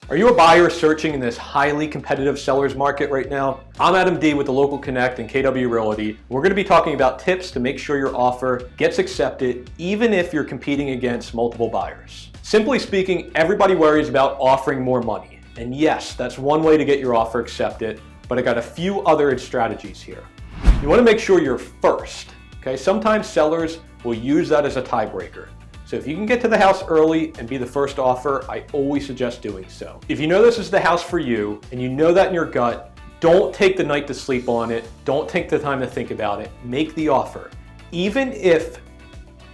Are you a buyer searching in this highly competitive seller's market right now? I'm Adam D with the Local Connect and KW Realty. We're going to be talking about tips to make sure your offer gets accepted even if you're competing against multiple buyers. Simply speaking, everybody worries about offering more money. And yes, that's one way to get your offer accepted, but I got a few other strategies here. You want to make sure you're first. Okay, sometimes sellers will use that as a tiebreaker. So if you can get to the house early and be the first offer, I always suggest doing so. If you know this is the house for you and you know that in your gut, don't take the night to sleep on it. Don't take the time to think about it. Make the offer. Even if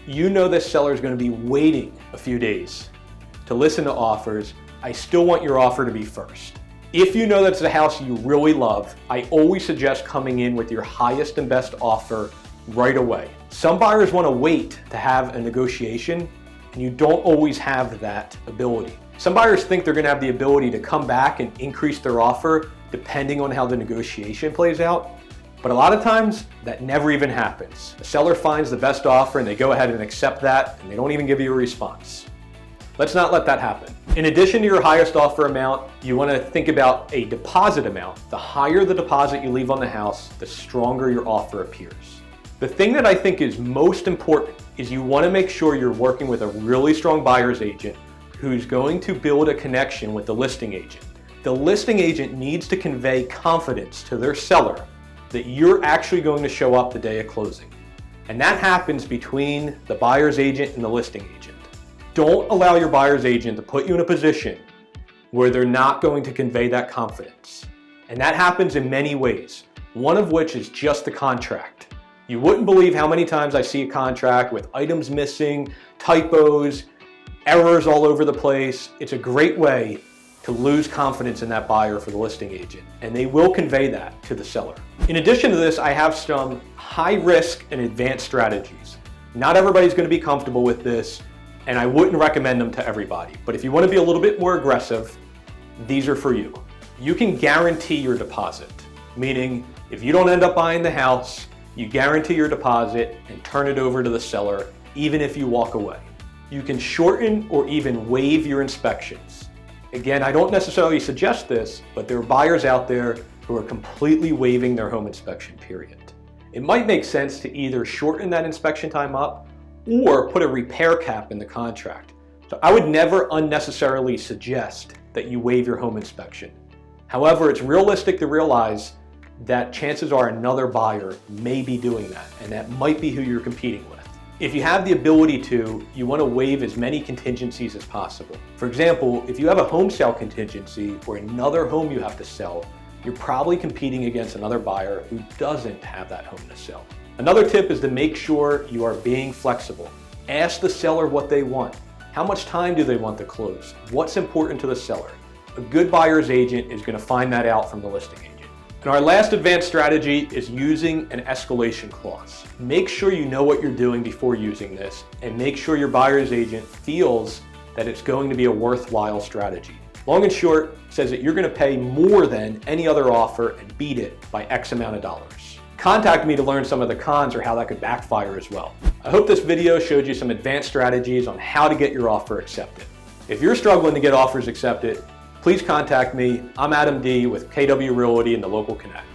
you know this seller is going to be waiting a few days to listen to offers, I still want your offer to be first. If you know that's the house you really love, I always suggest coming in with your highest and best offer right away. Some buyers want to wait to have a negotiation, and you don't always have that ability. Some buyers think they're going to have the ability to come back and increase their offer depending on how the negotiation plays out, but a lot of times that never even happens. The seller finds the best offer and they go ahead and accept that, and they don't even give you a response. Let's not let that happen. In addition to your highest offer amount, you want to think about a deposit amount. The higher the deposit you leave on the house, the stronger your offer appears. The thing that I think is most important is you want to make sure you're working with a really strong buyer's agent who's going to build a connection with the listing agent. The listing agent needs to convey confidence to their seller that you're actually going to show up the day of closing. And that happens between the buyer's agent and the listing agent. Don't allow your buyer's agent to put you in a position where they're not going to convey that confidence. And that happens in many ways, one of which is just the contract. You wouldn't believe how many times I see a contract with items missing, typos, errors all over the place. It's a great way to lose confidence in that buyer for the listing agent, and they will convey that to the seller. In addition to this, I have some high risk and advanced strategies. Not everybody's going to be comfortable with this, and I wouldn't recommend them to everybody. But if you want to be a little bit more aggressive, these are for you. You can guarantee your deposit, meaning if you don't end up buying the house, you guarantee your deposit and turn it over to the seller, even if you walk away. You can shorten or even waive your inspections. Again, I don't necessarily suggest this, but there are buyers out there who are completely waiving their home inspection period. It might make sense to either shorten that inspection time up or put a repair cap in the contract. So I would never unnecessarily suggest that you waive your home inspection. However, it's realistic to realize that chances are another buyer may be doing that, and that might be who you're competing with. If you have the ability to, you want to waive as many contingencies as possible. For example, if you have a home sale contingency or another home you have to sell, you're probably competing against another buyer who doesn't have that home to sell. Another tip is to make sure you are being flexible. Ask the seller what they want. How much time do they want to close? What's important to the seller? A good buyer's agent is going to find that out from the listing agent. And our last advanced strategy is using an escalation clause. Make sure you know what you're doing before using this, and make sure your buyer's agent feels that it's going to be a worthwhile strategy. Long and short says that you're going to pay more than any other offer and beat it by X amount of dollars. Contact me to learn some of the cons or how that could backfire as well. I hope this video showed you some advanced strategies on how to get your offer accepted. If you're struggling to get offers accepted, please contact me. I'm Adam D with KW Realty and the Local Connect.